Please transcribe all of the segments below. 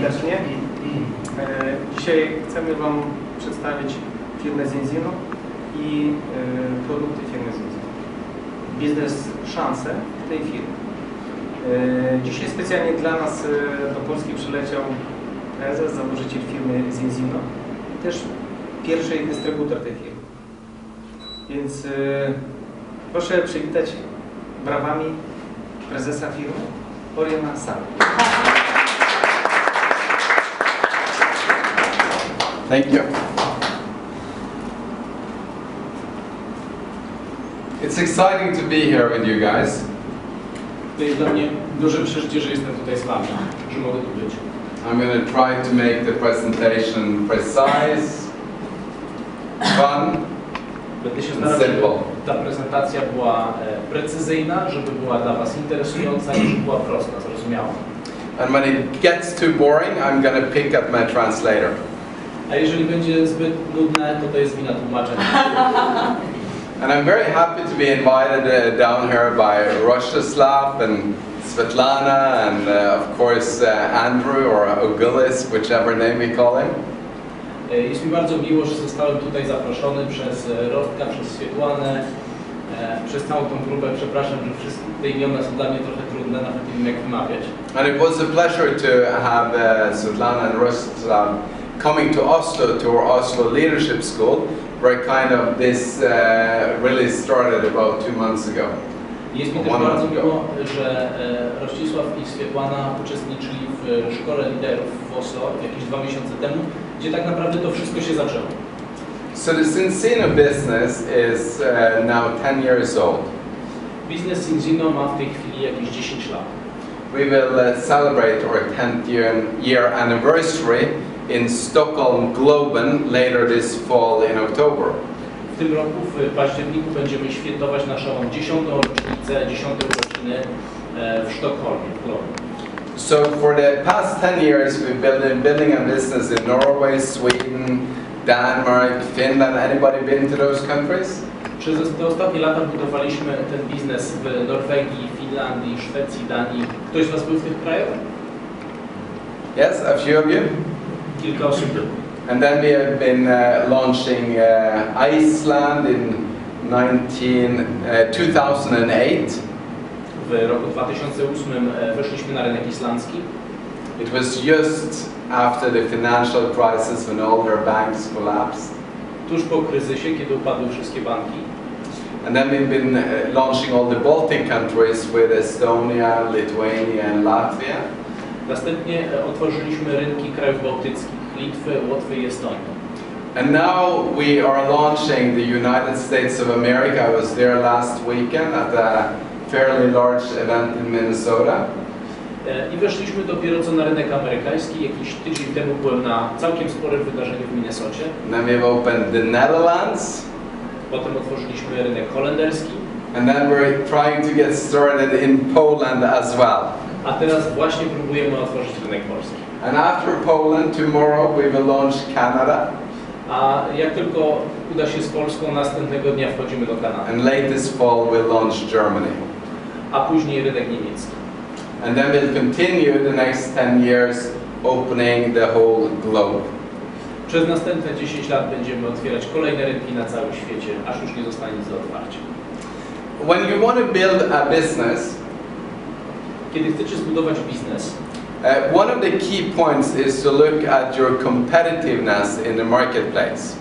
serdecznie. Dzisiaj chcemy Wam przedstawić firmę Zinzino i produkty firmy Zinzino. Biznes, szanse tej firmy. Dzisiaj specjalnie dla nas do Polski przyleciał prezes, założyciel firmy Zinzino i też pierwszy dystrybutor tej firmy. Więc proszę przywitać brawami prezesa firmy Oriana Sala. Thank you. It's exciting to be here with you guys. To jest dla mnie duże przeżycie, że jestem tutaj z Wami, że mogę tu być. I'm going to try to make the presentation precise, fun, Będę się and starał, żeby simple. ta prezentacja była precyzyjna, żeby była dla Was interesująca i żeby była prosta, zrozumiała. And when it gets too boring, I'm going to pick up my translator. A jeżeli będzie zbyt nudne, to jest wina tłumaczenia. And I'm very happy to be invited down here by Rostislav and Svetlana and of course Andrew or Ogulis, whichever name we call him. Jest mi bardzo miło, że zostałem tutaj zaproszony przez Rostka, przez Swietłanę, przez całą tą grupę. Przepraszam, że wszystkie te imiona są dla mnie trochę trudne, nawet nie wiem jak wymawiać. And it was a pleasure to have Svetlana and Rostislav coming to Oslo, to our Oslo Leadership School, where kind of this really started about 2 months ago. Jest mi też bardzo miło, że Rościsław i Swietłana uczestniczyli w Szkole Liderów w Oslo jakieś 2 miesiące temu, gdzie tak naprawdę to wszystko się zaczęło. So the Zinzino business is now 10 years old. Biznes Zinzino ma w tej chwili jakieś 10 lat. We will celebrate our 10th year anniversary in Stockholm, Globen, later this fall in October. W tym roku, w październiku, będziemy świętować naszą 10. rocznicę, 10. urodziny w Sztokholmie, w Globen. So for the past 10 years, we've been building a business in Norway, Sweden, Denmark, Finland. Anybody been to those countries? Przez te ostatnie lata budowaliśmy ten biznes w Norwegii, Finlandii, Szwecji, Danii. Ktoś z Was był w tych krajach? Yes, a few of you. Kilka osób było. And then we have been launching Iceland in 2008. W roku 2008 weszliśmy na rynek islandzki. It was just after the financial crisis when all their banks collapsed. Tuż po kryzysie, kiedy upadły wszystkie banki. And then we've been launching all the Baltic countries with Estonia, Lithuania and Latvia. Następnie otworzyliśmy rynki krajów bałtyckich, Litwy, Łotwy i Estonii. And now we are launching the United States of America. I was there last weekend at a fairly large event in Minnesota. I weszliśmy dopiero co na rynek amerykański. Jakiś tydzień temu byłem na całkiem sporym wydarzeniu w Minnesocie. And then we've opened the Netherlands. Potem otworzyliśmy rynek holenderski. And then we're trying to get started in Poland as well. A teraz właśnie próbujemy otworzyć rynek polski. And after Poland, tomorrow we will launch Canada. A jak tylko uda się z Polską, następnego dnia wchodzimy do Kanady. And late this fall we'll launch Germany. A później rynek niemiecki. And then we'll continue the next 10 years opening the whole globe. Przez następne 10 lat będziemy otwierać kolejne rynki na całym świecie, aż już nie zostanie nic do otwarcia. When you want to build a business, kiedy chcecie zbudować biznes, one of the key points is to look at your competitiveness in the marketplace.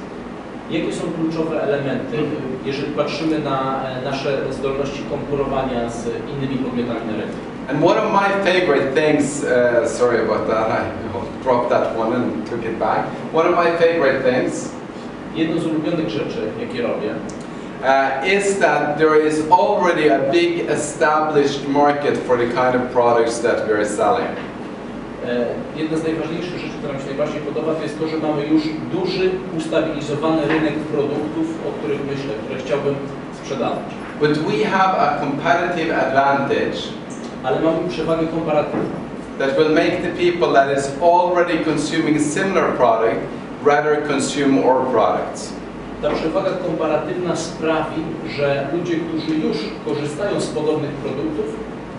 jakie są kluczowe elementy, jeżeli patrzymy na nasze zdolności konkurowania z innymi podmiotami na rynku? And one of my favorite things, sorry about that, I dropped that one and took it back. One of my favorite things Jedną z ulubionych rzeczy, jakie robię, is that there is already a big established market for the kind of products that we are selling. jedna z najważniejszych rzeczy, która mi się najbardziej podoba, to jest to, że mamy już duży, ustabilizowany rynek produktów, o których myślę, które chciałbym sprzedawać. But we have a competitive advantage Ale mamy przewagę komparatywną, that will make the people that is already consuming similar product rather consume our products. Ta przewaga komparatywna sprawi, że ludzie, którzy już korzystają z podobnych produktów,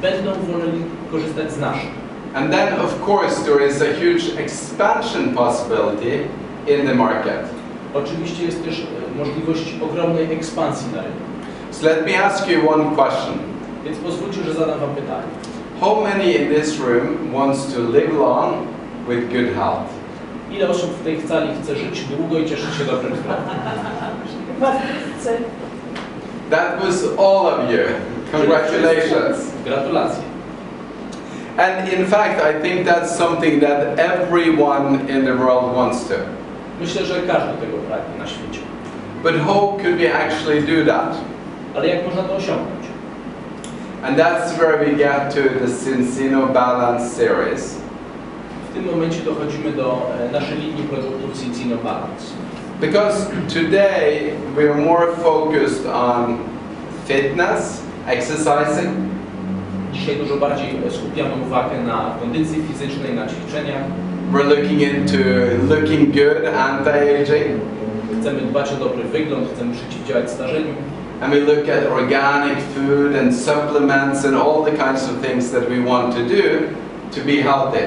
będą woleli korzystać z naszych. And then, of course, there is a huge expansion possibility in the market. Oczywiście jest też możliwość ogromnej ekspansji na rynku. So let me ask you one question. Więc pozwólcie, że zadam wam pytanie. How many in this room wants to live long with good health? Ile osób w tej sali chce żyć długo i cieszyć się dobrym zdrowiem? That was all of you. Congratulations. Gratulacje. And in fact, I think that's something that everyone in the world wants to. Myślę, że każdy tego pragnie na świecie. But how could we actually do that? Ale jak można to osiągnąć? And that's where we get to the Zinzino Balance series. W tym momencie dochodzimy do naszej linii produktów Zinzino Balance. Because today we are more focused on fitness, exercising. Dzisiaj dużo bardziej skupiamy uwagę na kondycji fizycznej, na ćwiczeniach. We're looking into looking good, anti-aging. Chcemy dbać o dobry wygląd, chcemy przeciwdziałać starzeniu. And we look at organic food and supplements and all the kinds of things that we want to do to be healthy.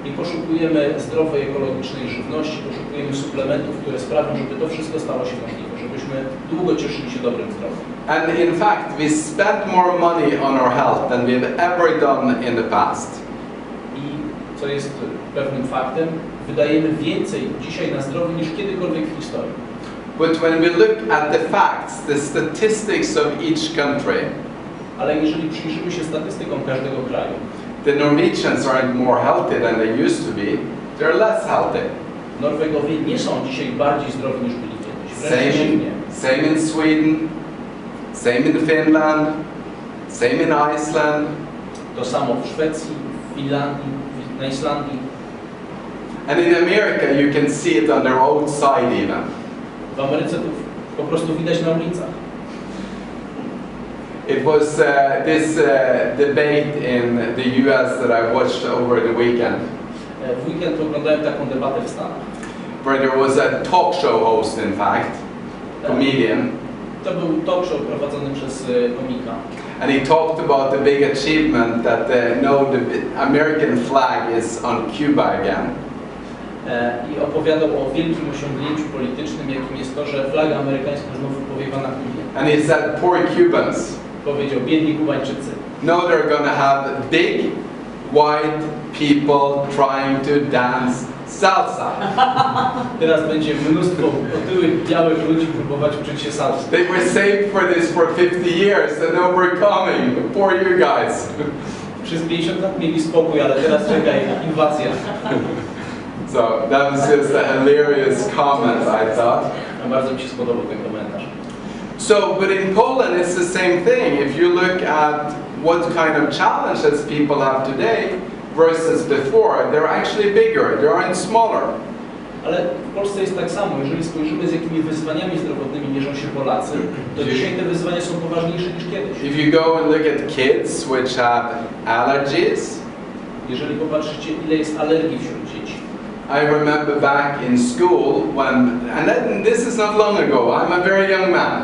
I poszukujemy zdrowej, ekologicznej żywności, poszukujemy suplementów, które sprawią, żeby to wszystko stało się możliwe, żebyśmy długo cieszyli się dobrym zdrowiem. And in fact, we spend more money on our health than we've ever done in the past. I co jest pewnym faktem, wydajemy więcej dzisiaj na zdrowie niż kiedykolwiek w historii. But when we look at the facts, the statistics of each country, ale jeżeli przyjrzymy się statystykom każdego kraju, the Norwegians aren't more healthy than they used to be, they're less healthy. Norwegowie nie są dzisiaj bardziej zdrowi niż byli kiedyś. Wręcz przeciwnie. Same in Sweden, same in Finland, same in Iceland. To samo w Szwecji, w Finlandii, na Islandii. And in America you can see it on their outside even. W Ameryce to po prostu widać na ulicach. It was this debate in the US that I watched over the weekend. W weekend oglądałem taką debatę w Stanach. Where there was a talk show host, in fact, comedian. To był talk show prowadzony przez komika. And he talked about the big achievement that the American flag is on Cuba again. I opowiadał o wielkim osiągnięciu politycznym, jakim jest to, że flaga amerykańska znów powiewa na Kubie. And he said, poor Cubans. Powiedział, biedni Kubańczycy. No, they're going to have big white people trying to dance salsa. Teraz będzie mnóstwo otyłych, białych ludzi próbować uczyć się salsy. They were saved for this for 50 years and now we're coming. Poor you guys. Przez 50 lat mieli spokój, ale teraz czeka ich inwazja. So that was just a hilarious comment, I thought. Bardzo mi się spodobał ten komentarz. So, but in Poland it's the same thing. If you look at what kind of challenges people have today versus before, they're actually bigger, they aren't smaller. Ale w Polsce jest tak samo. Jeżeli spojrzymy, z jakimi wyzwaniami zdrowotnymi mierzą się Polacy, to dzisiaj te wyzwania są poważniejsze niż kiedyś. If you go and look at kids which have allergies, jeżeli popatrzycie, ile jest alergii wśród dzieci. I remember back in school when, and this is not long ago, I'm a very young man.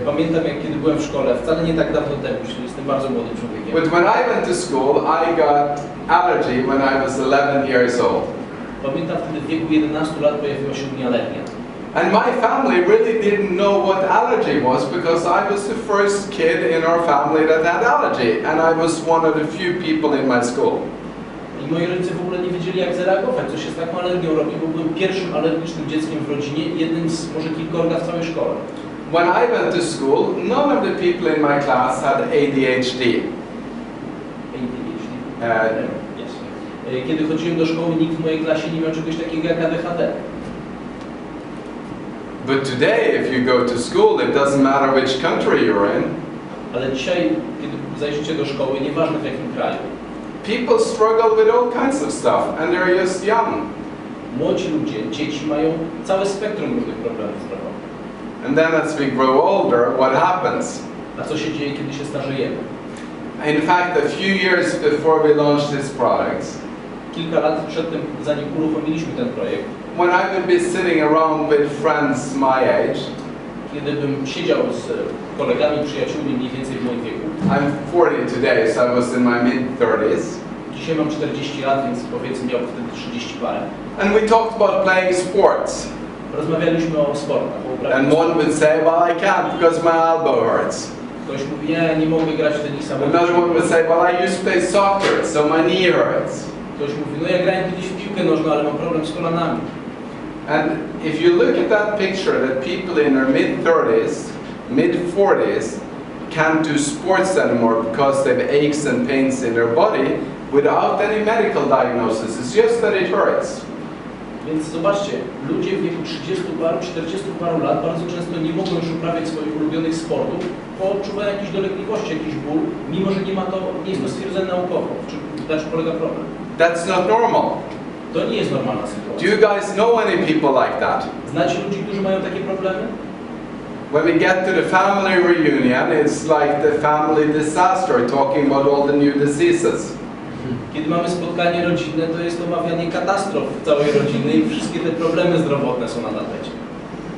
Pamiętam, jak kiedy byłem w szkole, wcale nie tak dawno temu, czyli jestem bardzo młodym człowiekiem. But when I went to school, I got allergy when I was 11 years old. Pamiętam, wtedy w wieku 11 lat pojawiła się u mnie alergia. And my family really didn't know what allergy was because I was the first kid in our family that had allergy, and I was one of the few people in my school. I moi rodzice w ogóle nie wiedzieli, jak zareagować, co się z taką alergią robi, bo byłem pierwszym alergicznym dzieckiem w rodzinie i jednym z może kilkorga w całej szkole. When I went to school, none of the people in my class had ADHD. Yes. Kiedy chodziłem do szkoły, nikt w mojej klasie nie miał czegoś takiego jak ADHD. But today, if you go to school, it doesn't matter which country you're in. Ale dzisiaj, kiedy zajrzycie do szkoły, nieważne w jakim kraju, people struggle with all kinds of stuff, and they're just young. Młodzi ludzie, dzieci mają całe spektrum różnych problemów zdrowotnych. And then as we grow older, what happens? A co się dzieje, kiedy się starzejemy? In fact, a few years before we launched this product, kilka lat przedtem, zanim uruchomiliśmy ten projekt, when I would be sitting around with friends my age, kiedy bym siedział z kolegami, przyjaciółmi mniej więcej w moim wieku. I'm 40 today, so I was in my mid-30s. Dzisiaj mam 40 lat, więc powiedzmy miał wtedy 30 parę. And we talked about playing sports. Rozmawialiśmy o sportach, o uprawie. And one would say, well, I can't because my elbow hurts. Ktoś mówi, nie mogę grać w tenisa. Another one would say, well, I used to play soccer, so my knee hurts. Ktoś mówi, no ja grałem kiedyś w piłkę nożną, ale mam problem z kolanami. And if you look at that picture that people in their mid-30s, mid-40s can't do sports anymore because they have aches and pains in their body without any medical diagnosis, it's just that it hurts. Więc zobaczcie, ludzie w wieku 30 paru, 40 paru lat bardzo często nie mogą już uprawiać swoich ulubionych sportów, bo odczuwają jakieś dolegliwości, jakiś ból, mimo że nie jest to stwierdzone naukowo. Na czym polega problem? That's not normal. To nie jest normalna Do sytuacja. you guys know any people like that? Znacie ludzi, którzy mają takie problemy? When we get to the family reunion, it's like the family disaster, talking about all the new diseases. Kiedy mamy spotkanie rodzinne, to jest omawianie katastrof całej rodziny i wszystkie te problemy zdrowotne są na tapecie.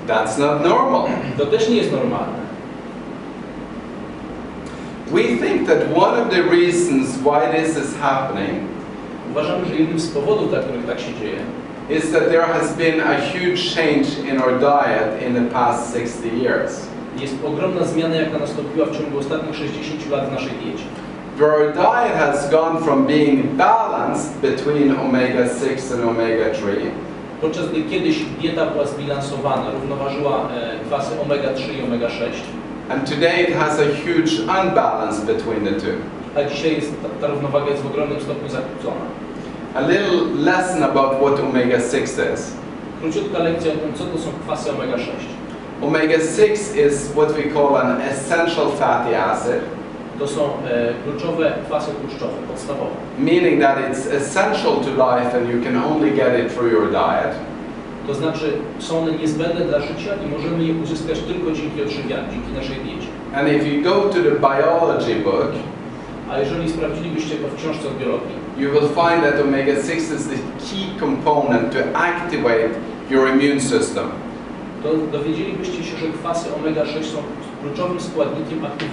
That's not normal. To też nie jest normalne. We think that one of the reasons why this is happening Uważamy, że jednym z powodów, dla których tak się dzieje, is that there has been a huge change in our diet in the past 60 years. jest ogromna zmiana, jaka nastąpiła w ciągu ostatnich 60 lat w naszej diecie. Our diet has gone from being balanced between omega-6 and omega-3 Podczas gdy kiedyś dieta była zbilansowana, równoważyła kwasy omega-3 i omega-6, and today it has a huge unbalance between the two. a dzisiaj ta równowaga jest w ogromnym stopniu zakłócona. A little lesson about what omega-6 is. Króciutka lekcja o tym, co to są kwasy omega-6. Omega-6 is what we call an essential fatty acid, To są kluczowe kwasy tłuszczowe, podstawowe. meaning that it's essential to life and you can only get it through your diet. To znaczy, są one niezbędne dla życia i możemy je uzyskać tylko dzięki odżywianiu, dzięki naszej diecie. And if you go to the biology book, A jeżeli sprawdzilibyście go w książce o biologii, you will find that omega-6 is the key component to activate your immune system. to dowiedzielibyście się, że kwasy omega-6 są kluczowym składnikiem